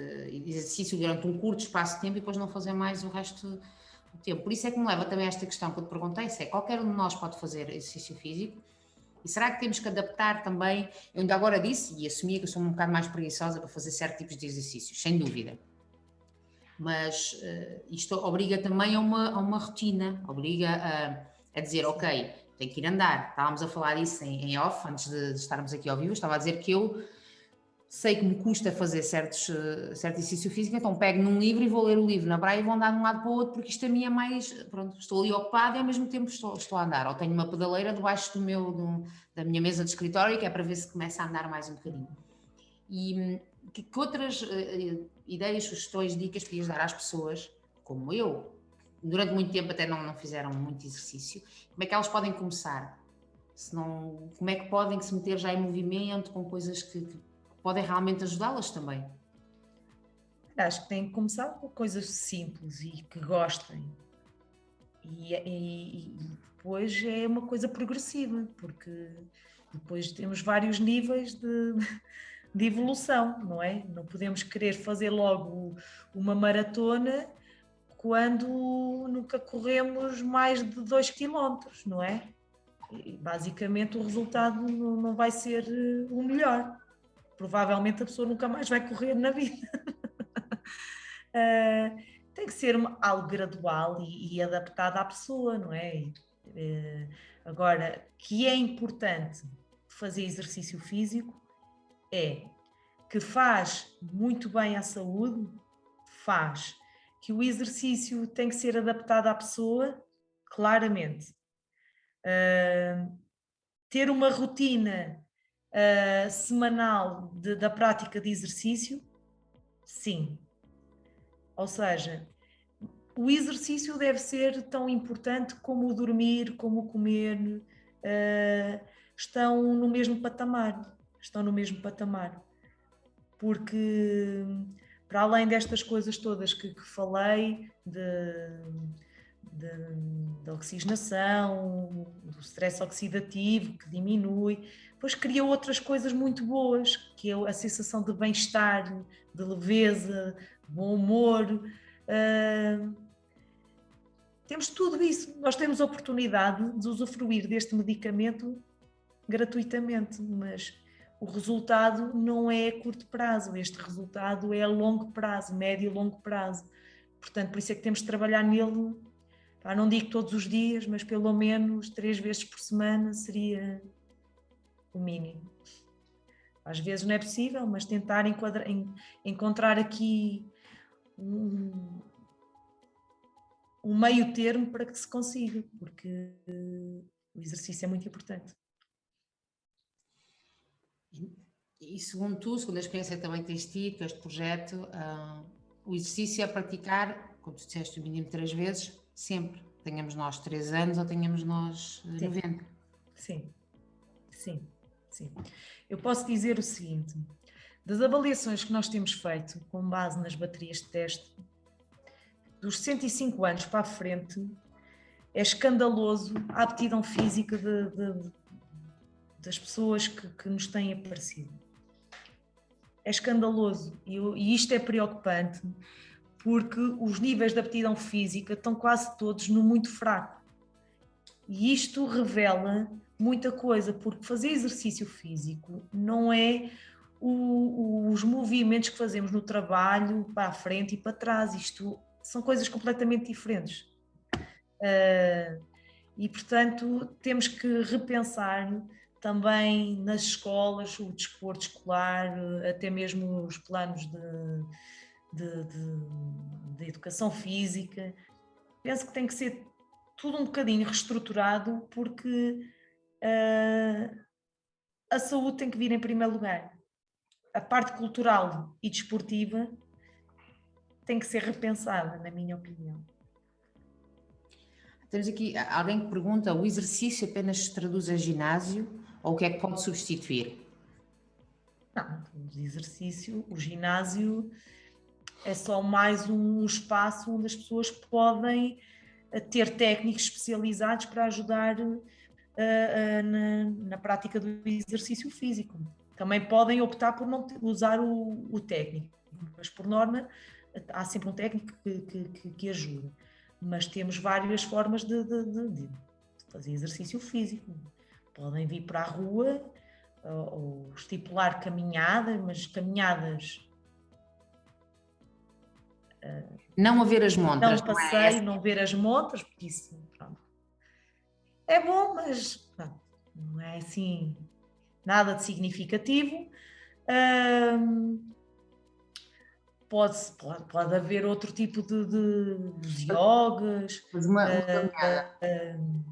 S1: exercício durante um curto espaço de tempo e depois não fazer mais o resto do tempo. Por isso é que me leva também a esta questão que eu te perguntei, se é qualquer um de nós pode fazer exercício físico, e será que temos que adaptar também? Eu ainda agora disse e assumia que eu sou um bocado mais preguiçosa para fazer certos tipos de exercícios, sem dúvida. Mas isto obriga também a uma rotina, obriga a dizer, ok, tenho que ir andar. Estávamos a falar disso em off, antes de estarmos aqui ao vivo, estava a dizer que eu sei que me custa fazer certo exercício físico, então pego num livro e vou ler o livro na praia e vou andar de um lado para o outro, porque isto a mim é mais, pronto, estou ali ocupada e ao mesmo tempo estou a andar. Ou tenho uma pedaleira debaixo da minha mesa de escritório, que é para ver se começa a andar mais um bocadinho. E que outras ideias, sugestões, dicas podias dar às pessoas, como eu, durante muito tempo até não fizeram muito exercício, como é que elas podem começar? Como é que podem se meter já em movimento com coisas que podem realmente ajudá-las também?
S2: Acho que têm que começar com coisas simples e que gostem. E depois é uma coisa progressiva, porque depois temos vários níveis de evolução, não é? Não podemos querer fazer logo uma maratona quando nunca corremos mais de 2 km, não é? E basicamente o resultado não vai ser o melhor. Provavelmente a pessoa nunca mais vai correr na vida. Tem que ser algo gradual e adaptado à pessoa, não é? Agora, que é importante fazer exercício físico é que faz muito bem à saúde, faz. Que o exercício tem que ser adaptado à pessoa, claramente. Ter uma rotina semanal da prática de exercício, sim. Ou seja, o exercício deve ser tão importante como o dormir, como o comer, estão no mesmo patamar. Porque, para além destas coisas todas que falei, da oxigenação, do stress oxidativo que diminui, depois cria outras coisas muito boas, que é a sensação de bem-estar, de leveza, de bom humor. Temos tudo isso. Nós temos a oportunidade de usufruir deste medicamento gratuitamente, mas o resultado não é a curto prazo, este resultado é a longo prazo, médio e longo prazo. Portanto, por isso é que temos de trabalhar nele, não digo todos os dias, mas pelo menos 3 vezes por semana seria o mínimo. Às vezes não é possível, mas tentar encontrar aqui um meio termo para que se consiga, porque o exercício é muito importante.
S1: E segundo a experiência que também tens tido com este projeto, o exercício é praticar, como tu disseste, o mínimo 3 vezes, sempre. Tenhamos nós 3 anos ou tenhamos nós 90.
S2: Sim. Eu posso dizer o seguinte, das avaliações que nós temos feito com base nas baterias de teste, dos 105 anos para a frente, é escandaloso a aptidão física das pessoas que nos têm aparecido. É escandaloso e isto é preocupante porque os níveis de aptidão física estão quase todos no muito fraco. E isto revela muita coisa, porque fazer exercício físico não é os movimentos que fazemos no trabalho para a frente e para trás. Isto são coisas completamente diferentes. E, portanto, temos que repensar também nas escolas, o desporto escolar, até mesmo os planos de educação física. Penso que tem que ser tudo um bocadinho reestruturado, porque a saúde tem que vir em primeiro lugar. A parte cultural e desportiva tem que ser repensada, na minha opinião.
S1: Temos aqui alguém que pergunta, o exercício apenas se traduz a ginásio ou o que é que pode substituir?
S2: Não, o ginásio é só mais um espaço onde as pessoas podem ter técnicos especializados para ajudar na prática do exercício físico. Também podem optar por não usar o técnico, mas por norma há sempre um técnico que ajuda. Mas temos várias formas de fazer exercício físico. Podem vir para a rua ou estipular caminhadas, mas caminhadas...
S1: Não haver as montras.
S2: Não passeio, não ver as montras, porque isso pronto, é bom, mas pronto, não é assim nada de significativo. Pode haver outro tipo de yogas.
S1: Mas uma caminhada,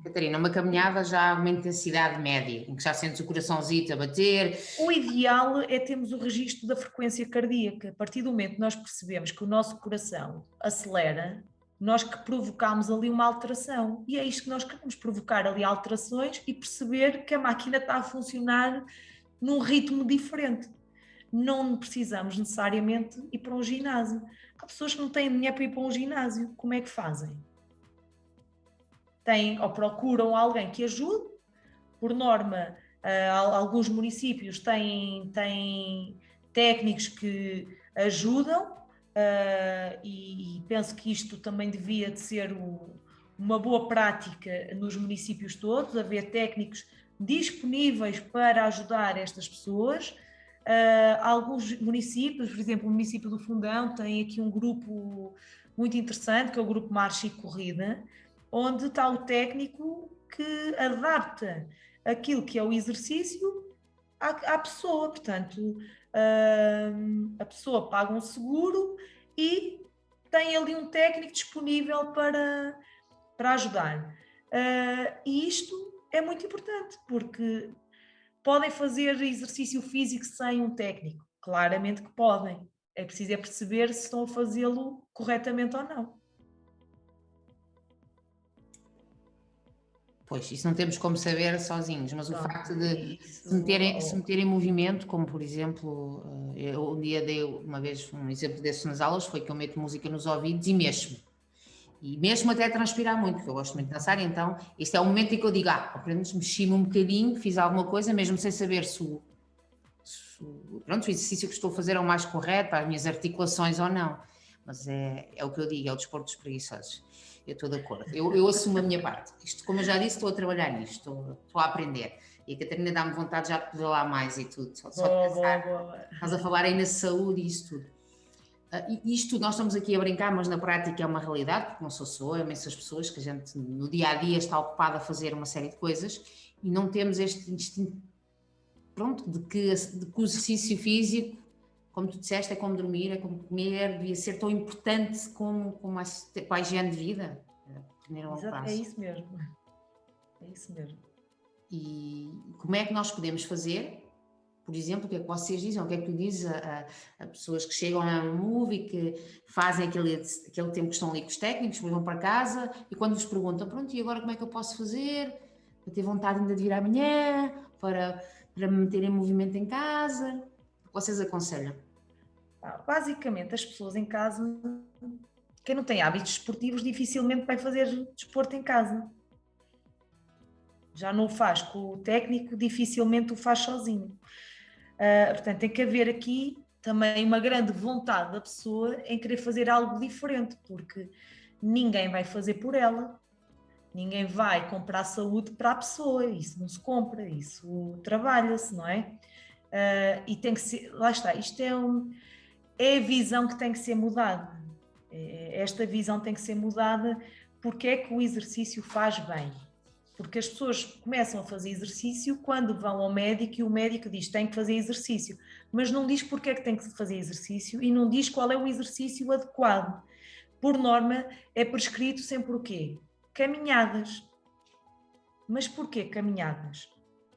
S1: Catarina, uma caminhada já a uma intensidade média, em que já sentes o coraçãozito a bater.
S2: O ideal é termos o registro da frequência cardíaca. A partir do momento que nós percebemos que o nosso coração acelera, nós que provocamos ali uma alteração. E é isto que nós queremos, provocar ali alterações e perceber que a máquina está a funcionar num ritmo diferente. Não precisamos necessariamente ir para um ginásio. Há pessoas que não têm dinheiro para ir para um ginásio. Como é que fazem? Têm ou procuram alguém que ajude. Por norma, alguns municípios têm técnicos que ajudam e penso que isto também devia de ser uma boa prática nos municípios todos, haver técnicos disponíveis para ajudar estas pessoas. Alguns municípios, por exemplo, o município do Fundão tem aqui um grupo muito interessante, que é o grupo Marcha e Corrida, onde está o técnico que adapta aquilo que é o exercício à pessoa. Portanto, a pessoa paga um seguro e tem ali um técnico disponível para ajudar. E isto é muito importante, porque podem fazer exercício físico sem um técnico? Claramente que podem. É preciso perceber se estão a fazê-lo corretamente ou não.
S1: Pois, isso não temos como saber sozinhos, mas
S2: Pronto,
S1: o facto de
S2: isso,
S1: se meter em movimento, como por exemplo, eu um dia dei uma vez um exemplo desses nas aulas, foi que eu meto música nos ouvidos e mexo-me. E mesmo até transpirar muito, porque eu gosto muito de dançar, então este é o momento em que eu digo, ao menos mexi-me um bocadinho, fiz alguma coisa, mesmo sem saber pronto, o exercício que estou a fazer é o mais correto para as minhas articulações ou não. Mas é o que eu digo, é o desporto dos preguiçosos. Eu estou de acordo. Eu assumo a minha parte. Isto, como eu já disse, estou a trabalhar nisto, estou a aprender. E a Catarina dá-me vontade já de pedalar mais e tudo. Só de pensar.
S2: boa.
S1: Estás a falar aí na saúde e isso tudo. Isto tudo, nós estamos aqui a brincar, mas na prática é uma realidade, porque não sou eu, imensas pessoas que a gente no dia a dia está ocupada a fazer uma série de coisas e não temos este instinto, pronto, de que o exercício físico, como tu disseste, é como dormir, é como comer, devia ser tão importante como a higiene de vida.
S2: Exato, é isso mesmo. É isso mesmo.
S1: E como é que nós podemos fazer? Por exemplo, o que é que vocês dizem? O que é que tu dizes a pessoas que chegam a um movie, que fazem aquele tempo que estão ali com os técnicos, vão para casa e quando vos perguntam, pronto, e agora como é que eu posso fazer para ter vontade ainda de vir amanhã, para me meter em movimento em casa? O que vocês aconselham?
S2: Basicamente, as pessoas em casa, quem não tem hábitos esportivos, dificilmente vai fazer desporto em casa. Já não o faz com o técnico, dificilmente o faz sozinho. Portanto, tem que haver aqui também uma grande vontade da pessoa em querer fazer algo diferente, porque ninguém vai fazer por ela, ninguém vai comprar saúde para a pessoa, isso não se compra, isso trabalha-se, não é? E tem que ser, lá está, isto é a visão que tem que ser mudada. Esta visão tem que ser mudada, porque é que o exercício faz bem. Porque as pessoas começam a fazer exercício quando vão ao médico e o médico diz que tem que fazer exercício, mas não diz porque é que tem que fazer exercício e não diz qual é o exercício adequado. Por norma, é prescrito sempre o quê? Caminhadas. Mas porquê caminhadas?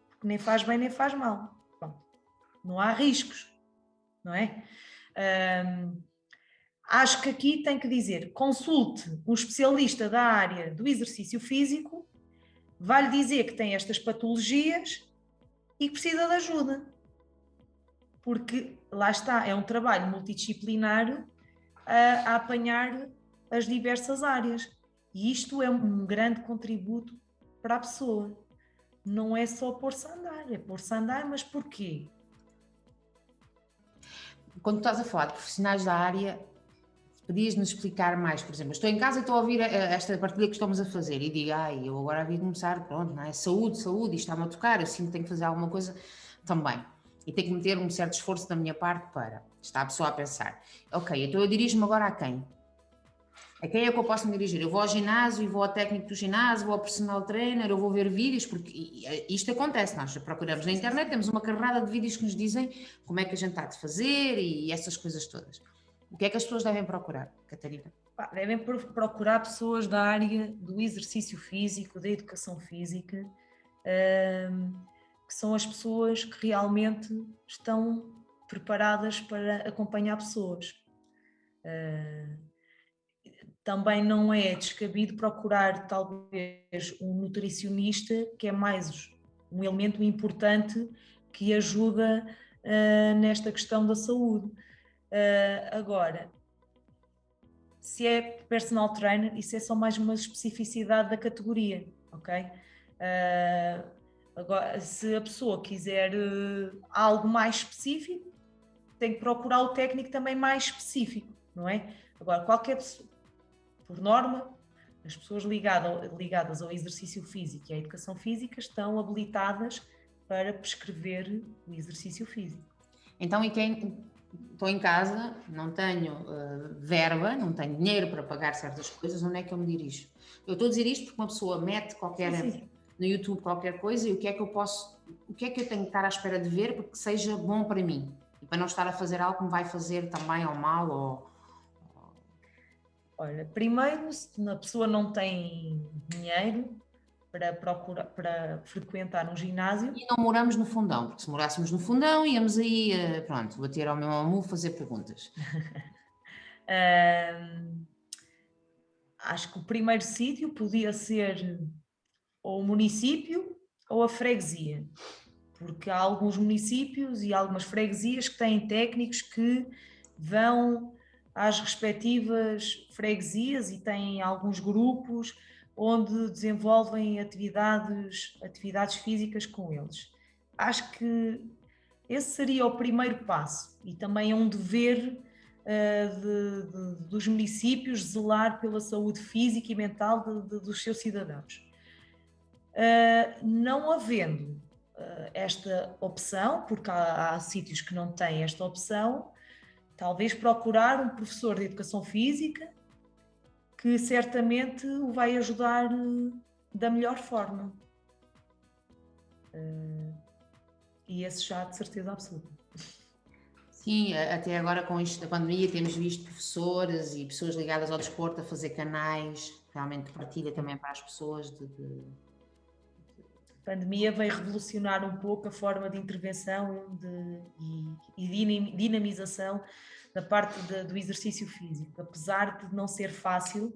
S2: Porque nem faz bem nem faz mal. Bom, não há riscos, não é? Acho que aqui tem que dizer, consulte um especialista da área do exercício físico, vai-lhe dizer que tem estas patologias e que precisa de ajuda. Porque, lá está, é um trabalho multidisciplinar a apanhar as diversas áreas. E isto é um grande contributo para a pessoa. Não é só pôr-se a andar, é pôr-se a andar, mas porquê?
S1: Quando estás a falar de profissionais da área, podias-nos explicar mais, por exemplo, estou em casa e estou a ouvir esta partilha que estamos a fazer e digo, eu agora havia de começar, pronto, não é? Saúde, isto está-me a tocar, eu sinto que tenho que fazer alguma coisa também. E tenho que meter um certo esforço da minha parte para. Está a pessoa a pensar, ok, então eu dirijo-me agora a quem? A quem é que eu posso me dirigir? Eu vou ao ginásio e vou ao técnico do ginásio, vou ao personal trainer, eu vou ver vídeos, porque isto acontece, nós procuramos na internet, temos uma carrada de vídeos que nos dizem como é que a gente está de fazer e essas coisas todas. O que é que as pessoas devem procurar, Catarina?
S2: Devem procurar pessoas da área do exercício físico, da educação física, que são as pessoas que realmente estão preparadas para acompanhar pessoas. Também não é descabido procurar talvez um nutricionista, que é mais um elemento importante que ajuda nesta questão da saúde. Agora, se é personal trainer, isso é só mais uma especificidade da categoria, ok? Agora, se a pessoa quiser algo mais específico, tem que procurar o técnico também mais específico, não é? Agora, qualquer pessoa, por norma, as pessoas ligadas ao exercício físico e à educação física estão habilitadas para prescrever o exercício físico.
S1: Então, e quem estou em casa, não tenho verba, não tenho dinheiro para pagar certas coisas, onde é que eu me dirijo? Eu estou a dizer isto porque uma pessoa mete no YouTube qualquer coisa e o que é que eu tenho que estar à espera de ver porque seja bom para mim e para não estar a fazer algo que me vai fazer também ou mal.
S2: Olha, primeiro, se a pessoa não tem dinheiro para frequentar um ginásio.
S1: E não moramos no fundão, porque se morássemos no fundão íamos aí, pronto, bater ao meu almoço, fazer perguntas.
S2: Acho que o primeiro sítio podia ser ou o município ou a freguesia, porque há alguns municípios e algumas freguesias que têm técnicos que vão às respectivas freguesias e têm alguns grupos onde desenvolvem atividades físicas com eles. Acho que esse seria o primeiro passo e também é um dever dos municípios zelar pela saúde física e mental dos seus cidadãos. Não havendo esta opção, porque há sítios que não têm esta opção, talvez procurar um professor de educação física que certamente o vai ajudar da melhor forma. E esse já de certeza absoluta.
S1: Sim, até agora com isto da pandemia temos visto professores e pessoas ligadas ao desporto a fazer canais, realmente de partilha também para as pessoas.
S2: A pandemia veio revolucionar um pouco a forma de intervenção e dinamização da parte do exercício físico, apesar de não ser fácil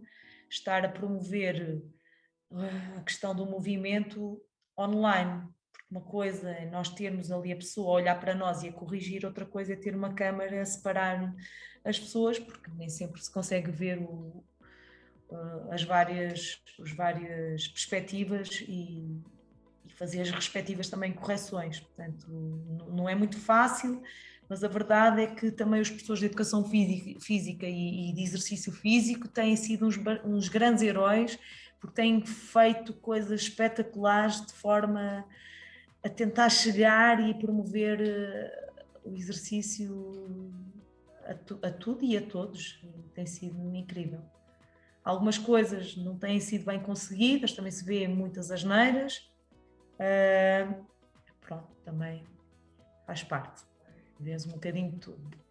S2: estar a promover a questão do movimento online. Uma coisa é nós termos ali a pessoa a olhar para nós e a corrigir, outra coisa é ter uma câmara a separar as pessoas, porque nem sempre se consegue ver as várias perspectivas e fazer as respectivas também correções. Portanto, não é muito fácil, mas a verdade é que também os professores de educação física e de exercício físico têm sido uns grandes heróis, porque têm feito coisas espetaculares de forma a tentar chegar e promover o exercício a tudo e a todos. Tem sido incrível. Algumas coisas não têm sido bem conseguidas, também se vê muitas asneiras. Pronto, também faz parte. Vês um bocadinho de tudo.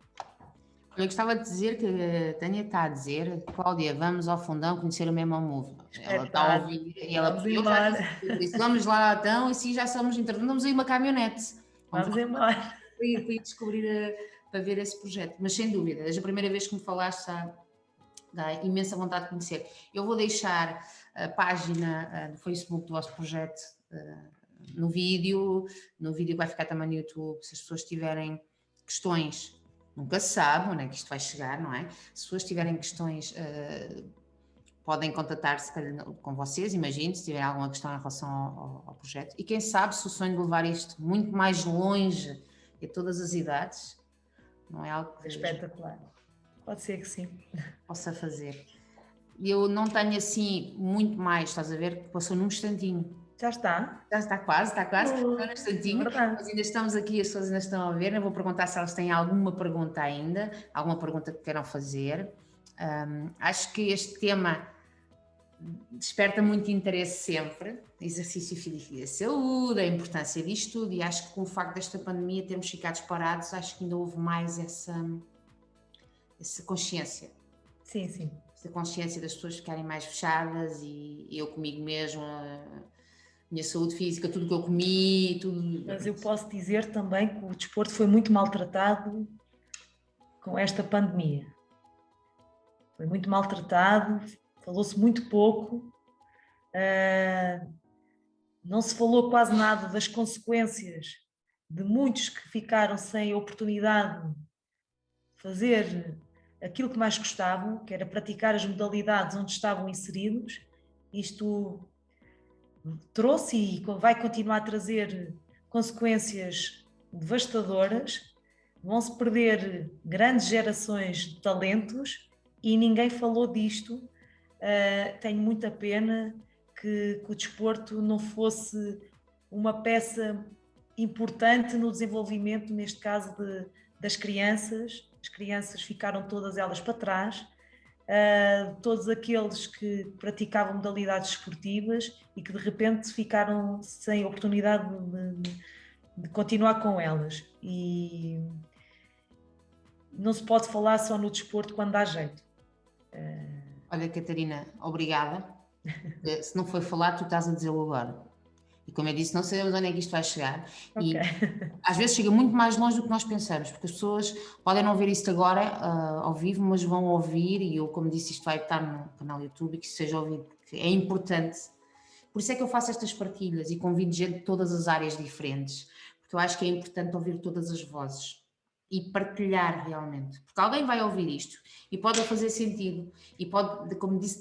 S1: Eu gostava de dizer que a Tânia está a dizer, Cláudia, vamos ao Fundão conhecer o Memo Move. Ela está a ouvir e ela
S2: vamos embora.
S1: Disse, vamos lá então, e assim já somos internados. Vamos aí uma caminhonete.
S2: Vamos embora.
S1: Para ir descobrir, para ver esse projeto. Mas sem dúvida, desde a primeira vez que me falaste, dá imensa vontade de conhecer. Eu vou deixar a página do Facebook do vosso projeto no vídeo vai ficar também no YouTube. Se as pessoas tiverem questões, nunca se sabe onde é que isto vai chegar, não é? Se as pessoas tiverem questões, podem contatar-se com vocês, imagino, se tiverem alguma questão em relação ao projeto. E quem sabe se o sonho de levar isto muito mais longe a todas as idades, não é algo que...
S2: Espetacular. Pode ser que sim.
S1: Possa fazer. Eu não tenho assim muito mais, estás a ver, que passou num instantinho.
S2: Já está?
S1: Já está quase, está num instantinho. Mas ainda estamos aqui, as pessoas ainda estão a ver. Eu vou perguntar se elas têm alguma pergunta ainda, alguma pergunta que queiram fazer. Acho que este tema desperta muito interesse sempre, exercício físico e da saúde, a importância disto tudo, e acho que com o facto desta pandemia termos ficado parados, acho que ainda houve mais essa consciência.
S2: Sim, sim.
S1: Essa consciência das pessoas ficarem mais fechadas e eu comigo mesmo, a minha saúde física, tudo que eu comi, tudo...
S2: Mas eu posso dizer também que o desporto foi muito maltratado com esta pandemia. Foi muito maltratado, falou-se muito pouco, não se falou quase nada das consequências de muitos que ficaram sem oportunidade de fazer aquilo que mais gostavam, que era praticar as modalidades onde estavam inseridos. Isto trouxe e vai continuar a trazer consequências devastadoras, vão-se perder grandes gerações de talentos e ninguém falou disto. Tenho muita pena que o desporto não fosse uma peça importante no desenvolvimento, neste caso das crianças. As crianças ficaram todas elas para trás, todos aqueles que praticavam modalidades esportivas e que de repente ficaram sem oportunidade de continuar com elas. E não se pode falar só no desporto quando dá jeito.
S1: Olha, Catarina, obrigada. Se não foi falar, tu estás a dizê-lo agora. E como eu disse, não sabemos onde é que isto vai chegar. Okay. E às vezes chega muito mais longe do que nós pensamos, porque as pessoas podem não ver isto agora ao vivo, mas vão ouvir, e eu, como disse, isto vai estar no canal YouTube e que isto seja ouvido, porque é importante Por isso é que eu faço estas partilhas e convido gente de todas as áreas diferentes, porque eu acho que é importante ouvir todas as vozes e partilhar realmente, porque alguém vai ouvir isto e pode fazer sentido e pode, como disse,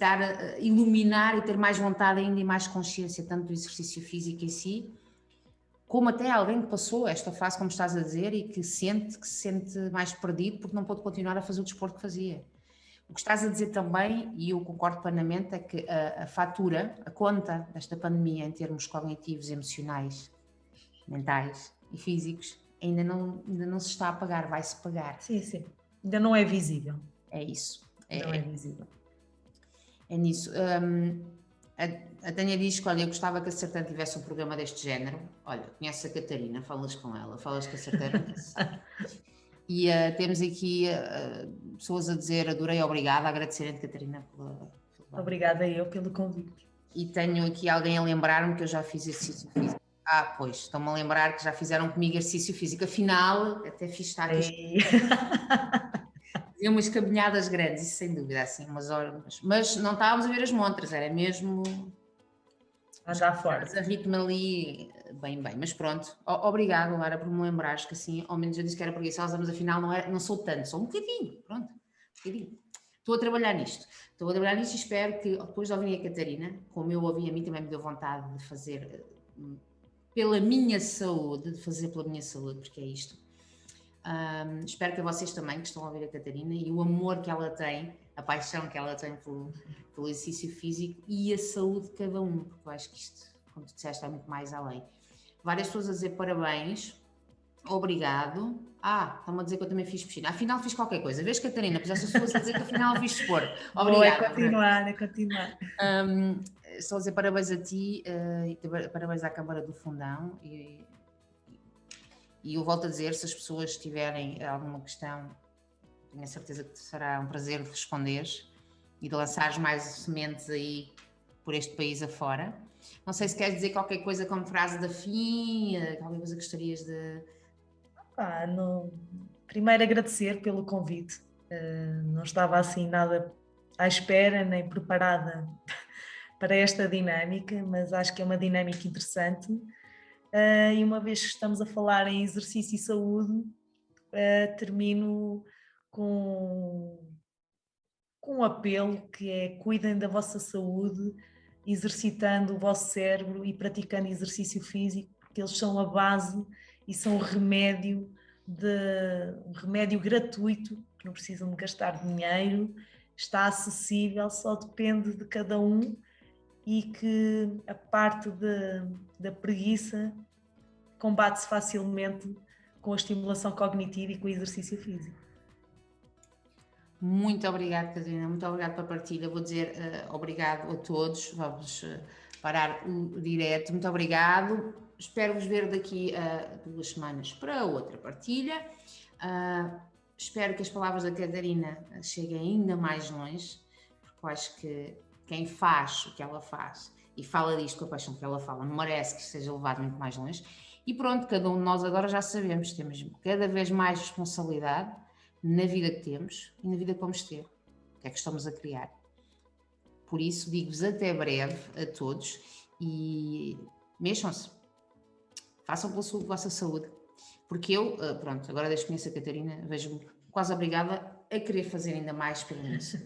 S1: iluminar e ter mais vontade ainda e mais consciência, tanto do exercício físico em si, como até alguém que passou esta fase, como estás a dizer, e que se sente mais perdido porque não pôde continuar a fazer o desporto que fazia. O que estás a dizer também, e eu concordo plenamente, é que a fatura, a conta desta pandemia em termos cognitivos, emocionais, mentais e físicos, ainda não se está a pagar, vai-se pagar.
S2: Sim. Ainda não é visível.
S1: É isso.
S2: Não é visível.
S1: É nisso. A Tânia diz que, olha, eu gostava que a Sertã tivesse um programa deste género. Olha, conheces a Catarina, falas com ela, falas com a Sertã. E temos aqui pessoas a dizer adorei, obrigada, agradecerem-te, Catarina, pela...
S2: Obrigada eu pelo convite.
S1: E tenho aqui alguém a lembrar-me que eu já fiz exercício físico. Pois, estão-me a lembrar que já fizeram comigo exercício físico. Afinal, até fiz estar aqui. Fazia umas caminhadas grandes, isso sem dúvida, assim, umas horas. Mas não estávamos a ver as montras, era mesmo...
S2: Andar forte.
S1: A ritmo ali, bem. Mas pronto, obrigado, Lara, por me lembrares que assim, ao menos eu disse que era preguiçosa, mas afinal não sou tanto, sou um bocadinho, pronto, um bocadinho. Estou a trabalhar nisto e espero que depois de ouvir a Catarina, como eu ouvi a mim, também me deu vontade de fazer pela minha saúde, porque é isto. Espero que vocês também, que estão a ouvir a Catarina, e o amor que ela tem, a paixão que ela tem pelo exercício físico e a saúde de cada um, porque eu acho que isto, como tu disseste, é muito mais além. Várias pessoas a dizer parabéns, obrigado. Estão-me a dizer que eu também fiz piscina. Afinal fiz qualquer coisa. Vês, Catarina, puseste as pessoas a dizer que afinal fiz desporto. Obrigada.
S2: É continuar.
S1: Estou a dizer parabéns a ti e parabéns à Câmara do Fundão e eu volto a dizer, se as pessoas tiverem alguma questão, tenho a certeza que será um prazer de responderes e de lançares mais sementes aí por este país afora. Não sei se queres dizer qualquer coisa como frase da fim, qualquer coisa que gostarias de...
S2: Primeiro agradecer pelo convite. Não estava assim nada à espera nem preparada para esta dinâmica, mas acho que é uma dinâmica interessante. E uma vez que estamos a falar em exercício e saúde, termino com um apelo que é: cuidem da vossa saúde, exercitando o vosso cérebro e praticando exercício físico, porque eles são a base e são um remédio gratuito, que não precisam de gastar dinheiro, está acessível, só depende de cada um, e que a parte da preguiça combate-se facilmente com a estimulação cognitiva e com o exercício físico.
S1: Muito obrigada, Catarina, muito obrigada pela partilha. Vou dizer obrigado a todos. Vamos parar o direto. Muito obrigado. Espero-vos ver daqui a 2 semanas para outra partilha. Espero que as palavras da Catarina cheguem ainda mais longe, porque eu acho que quem faz o que ela faz e fala disto com a paixão que ela fala merece que seja levado muito mais longe. E pronto, cada um de nós agora já sabemos, temos cada vez mais responsabilidade na vida que temos e na vida que vamos ter, o que é que estamos a criar. Por isso, digo-vos até breve a todos e mexam-se, façam pela vossa saúde, porque eu, agora desde que conheço a Catarina, vejo-me quase obrigada a querer fazer ainda mais pelo isso.